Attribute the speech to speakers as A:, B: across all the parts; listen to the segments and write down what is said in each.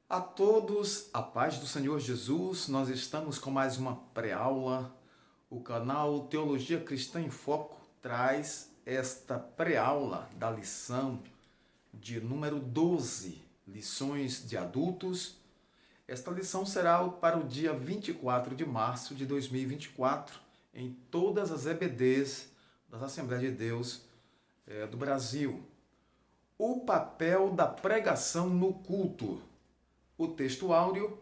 A: A todos, a paz do Senhor Jesus, nós estamos com mais uma pré-aula. O canal Teologia Cristã em Foco traz esta pré-aula da lição de número 12, lições de adultos. Esta lição será para o dia 24 de março de 2024, em todas as EBDs das Assembleias de Deus do Brasil. O papel da pregação no culto. O texto áureo,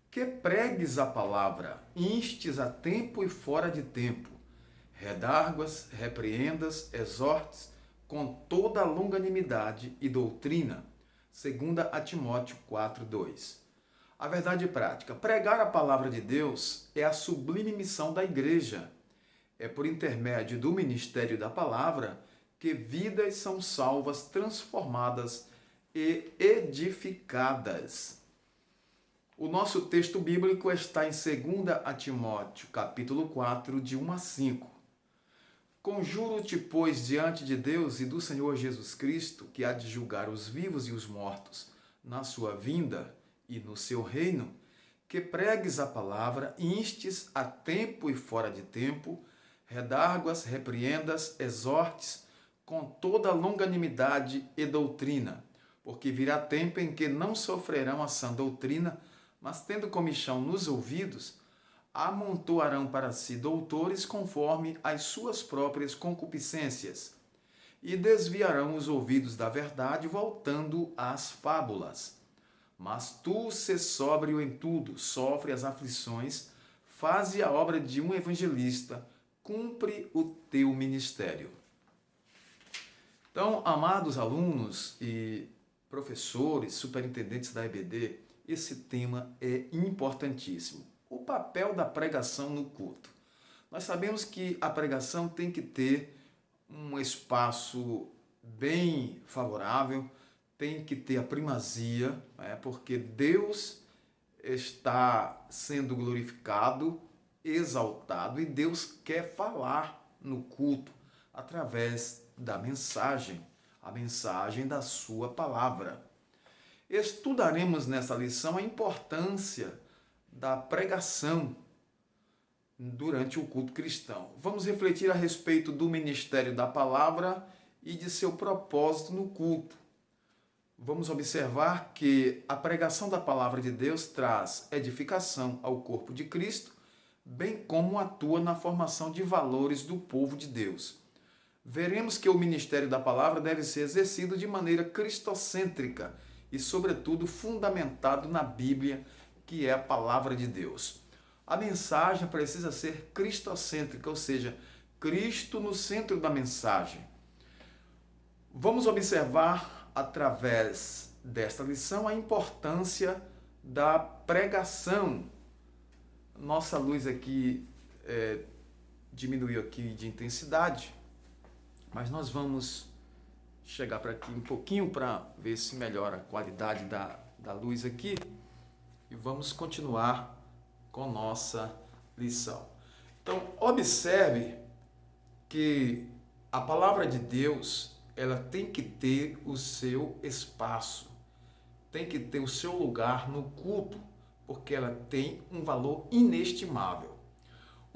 A: que pregues a palavra, instes a tempo e fora de tempo, redarguas, repreendas, exortes, com toda a longanimidade e doutrina, segundo a Timóteo 4:2. A verdade prática, pregar a palavra de Deus é a sublime missão da igreja. É por intermédio do ministério da palavra que vidas são salvas, transformadas e edificadas. O nosso texto bíblico está em 2 Timóteo, capítulo 4, de 1 a 5. Conjuro-te, pois, diante de Deus e do Senhor Jesus Cristo, que há de julgar os vivos e os mortos na sua vinda e no seu reino, que pregues a palavra, instes a tempo e fora de tempo, redarguas, repreendas, exortes, com toda longanimidade e doutrina, porque virá tempo em que não sofrerão a sã doutrina, mas tendo comichão nos ouvidos, amontoarão para si doutores conforme as suas próprias concupiscências, e desviarão os ouvidos da verdade, voltando às fábulas. Mas tu, sê sóbrio em tudo, sofre as aflições, faze a obra de um evangelista, cumpre o teu ministério. Então, amados alunos e professores, superintendentes da EBD, esse tema é importantíssimo. O papel da pregação no culto. Nós sabemos que a pregação tem que ter um espaço bem favorável, tem que ter a primazia, porque Deus está sendo glorificado, exaltado, e Deus quer falar no culto através da mensagem, a mensagem da sua palavra. Estudaremos nessa lição a importância da pregação durante o culto cristão. Vamos refletir a respeito do ministério da palavra e de seu propósito no culto. Vamos observar que a pregação da palavra de Deus traz edificação ao corpo de Cristo, bem como atua na formação de valores do povo de Deus. Veremos que o ministério da palavra deve ser exercido de maneira cristocêntrica e, sobretudo, fundamentado na Bíblia, que é a palavra de Deus. A mensagem precisa ser cristocêntrica, ou seja, Cristo no centro da mensagem. Vamos observar, através desta lição, a importância da pregação. Nossa luz aqui diminuiu aqui de intensidade, mas nós vamos chegar para aqui um pouquinho para ver se melhora a qualidade da luz aqui e vamos continuar com nossa lição. Então, observe que a palavra de Deus, ela tem que ter o seu espaço, tem que ter o seu lugar no culto, porque ela tem um valor inestimável.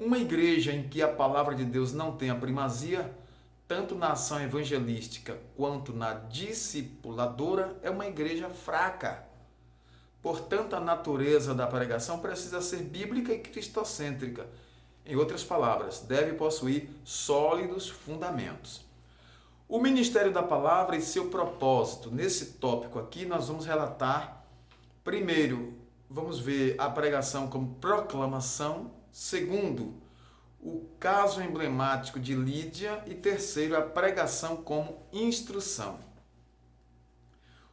A: Uma igreja em que a palavra de Deus não tem a primazia, tanto na ação evangelística quanto na discipuladora, é uma igreja fraca. Portanto, a natureza da pregação precisa ser bíblica e cristocêntrica. Em outras palavras, deve possuir sólidos fundamentos. O ministério da palavra e seu propósito. Nesse tópico aqui, nós vamos relatar, primeiro, vamos ver a pregação como proclamação. Segundo, o caso emblemático de Lídia, e terceiro, a pregação como instrução.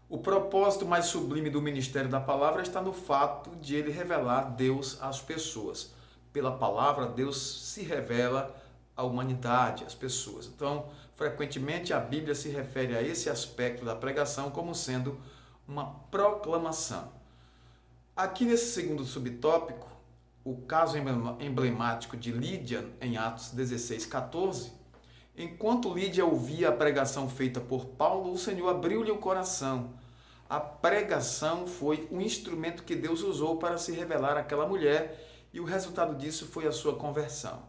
A: O propósito mais sublime do ministério da palavra está no fato de ele revelar Deus às pessoas. Pela palavra, Deus se revela à humanidade, às pessoas. Então, frequentemente a Bíblia se refere a esse aspecto da pregação como sendo uma proclamação. Aqui nesse segundo subtópico, o caso emblemático de Lídia, em Atos 16:14, enquanto Lídia ouvia a pregação feita por Paulo, o Senhor abriu-lhe o coração, A pregação foi o instrumento que Deus usou para se revelar àquela mulher e o resultado disso foi a sua conversão.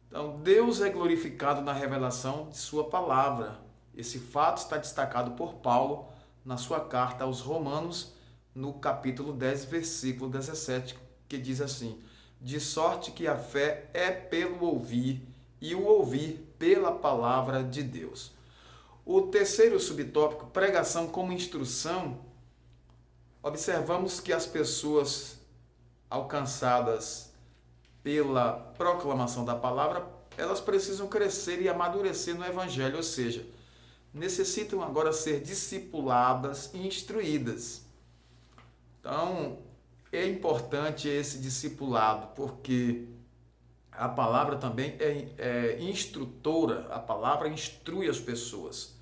A: Então, Deus é glorificado na revelação de sua palavra. Esse fato está destacado por Paulo na sua carta aos Romanos, no capítulo 10, versículo 17, que diz assim: de sorte que a fé é pelo ouvir, e o ouvir pela palavra de Deus. O terceiro subtópico, pregação como instrução, observamos que as pessoas alcançadas pela proclamação da palavra, elas precisam crescer e amadurecer no evangelho, ou seja, necessitam agora ser discipuladas e instruídas. Então, é importante esse discipulado, porque a palavra também é instrutora, a palavra instrui as pessoas.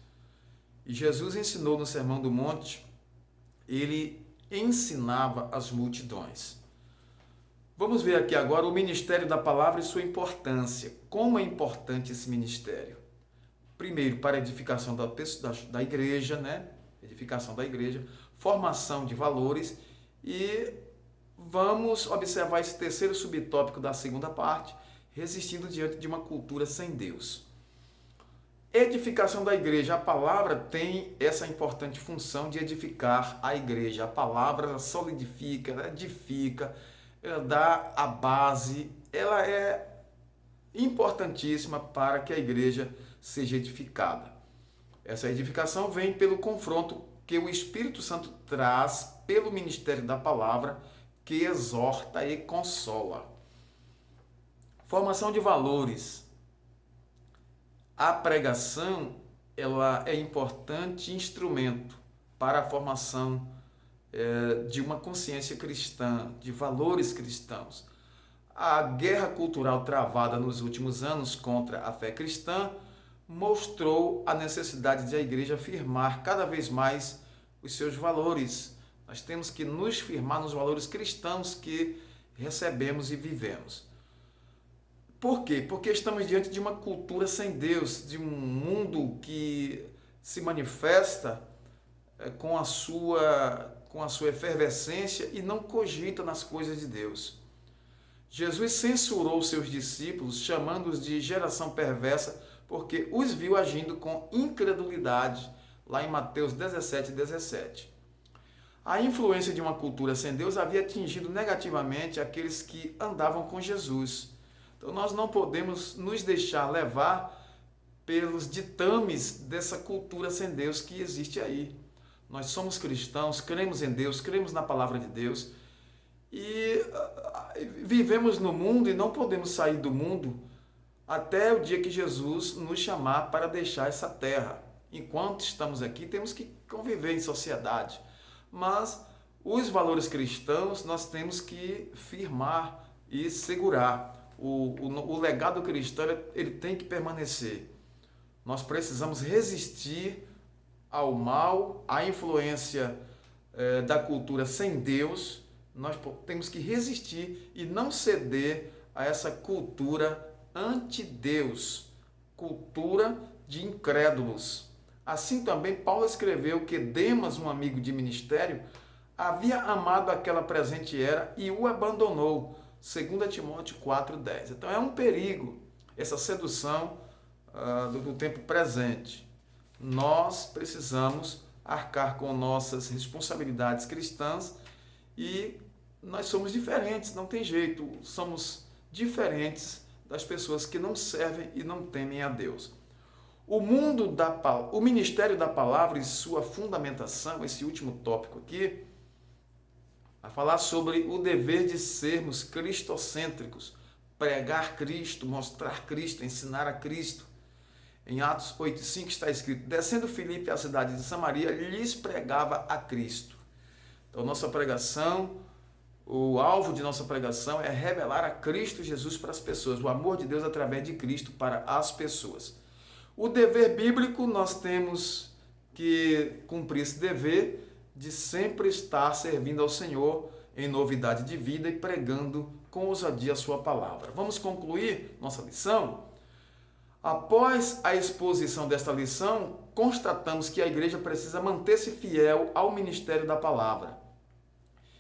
A: E Jesus ensinou no Sermão do Monte, ele ensinava as multidões. Vamos ver aqui agora o ministério da palavra e sua importância. Como é importante esse ministério? Primeiro, para a edificação da igreja, né? Edificação da igreja, formação de valores e vamos observar esse terceiro subtópico da segunda parte, resistindo diante de uma cultura sem Deus. Edificação da igreja. A palavra tem essa importante função de edificar a igreja. A palavra ela solidifica, ela edifica, ela dá a base, ela é importantíssima para que a igreja seja edificada. Essa edificação vem pelo confronto que o Espírito Santo traz pelo ministério da palavra, que exorta e consola. Formação de valores. A pregação ela é importante instrumento para a formação de uma consciência cristã, de valores cristãos. A guerra cultural travada nos últimos anos contra a fé cristã mostrou a necessidade de a igreja afirmar cada vez mais os seus valores. Nós temos que nos firmar nos valores cristãos que recebemos e vivemos. Por quê? Porque estamos diante de uma cultura sem Deus, de um mundo que se manifesta com a sua efervescência e não cogita nas coisas de Deus. Jesus censurou seus discípulos, chamando-os de geração perversa, porque os viu agindo com incredulidade, lá em Mateus 17:17. A influência de uma cultura sem Deus havia atingido negativamente aqueles que andavam com Jesus. Então nós não podemos nos deixar levar pelos ditames dessa cultura sem Deus que existe aí. Nós somos cristãos, cremos em Deus, cremos na palavra de Deus e vivemos no mundo e não podemos sair do mundo até o dia que Jesus nos chamar para deixar essa terra. Enquanto estamos aqui, temos que conviver em sociedade, mas os valores cristãos nós temos que firmar e segurar. O legado cristão ele tem que permanecer. Nós precisamos resistir ao mal, à influência da cultura sem Deus. Nós temos que resistir e não ceder a essa cultura anti-Deus, cultura de incrédulos. Assim também Paulo escreveu que Demas, um amigo de ministério, havia amado aquela presente era e o abandonou. 2 Timóteo 4:10. Então é um perigo essa sedução do tempo presente. Nós precisamos arcar com nossas responsabilidades cristãs e nós somos diferentes, não tem jeito, somos diferentes das pessoas que não servem e não temem a Deus. O ministério da palavra e sua fundamentação, esse último tópico aqui, a falar sobre o dever de sermos cristocêntricos, pregar Cristo, mostrar Cristo, ensinar a Cristo. Em Atos 8:5 está escrito: descendo Filipe à cidade de Samaria, lhes pregava a Cristo. Então nossa pregação, o alvo de nossa pregação é revelar a Cristo Jesus para as pessoas, o amor de Deus através de Cristo para as pessoas. O dever bíblico, nós temos que cumprir esse dever de sempre estar servindo ao Senhor em novidade de vida e pregando com ousadia a sua palavra. Vamos concluir nossa lição? Após a exposição desta lição, constatamos que a igreja precisa manter-se fiel ao ministério da palavra.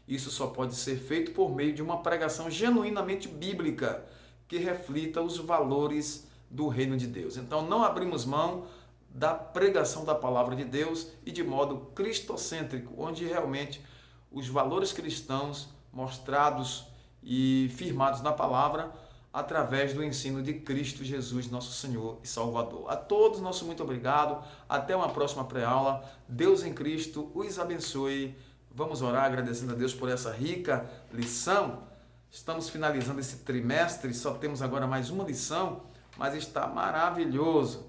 A: Isso só pode ser feito por meio de uma pregação genuinamente bíblica, que reflita os valores do reino de Deus. Então, não abrimos mão da pregação da palavra de Deus e de modo cristocêntrico, onde realmente os valores cristãos mostrados e firmados na palavra através do ensino de Cristo Jesus, nosso Senhor e Salvador. A todos, nosso muito obrigado. Até uma próxima pré-aula. Deus em Cristo os abençoe. Vamos orar agradecendo a Deus por essa rica lição. Estamos finalizando esse trimestre, só temos agora mais uma lição, mas está maravilhoso.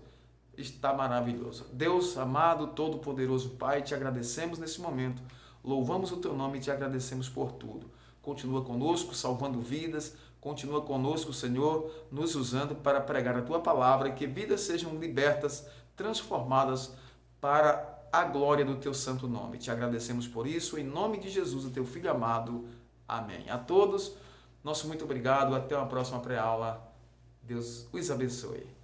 A: Está maravilhoso. Deus amado, todo-poderoso Pai, te agradecemos nesse momento. Louvamos o teu nome e te agradecemos por tudo. Continua conosco, salvando vidas. Continua conosco, Senhor, nos usando para pregar a tua palavra e que vidas sejam libertas, transformadas para a glória do teu santo nome. Te agradecemos por isso, em nome de Jesus, o teu Filho amado. Amém. A todos, nosso muito obrigado. Até uma próxima pré-aula. Deus os abençoe.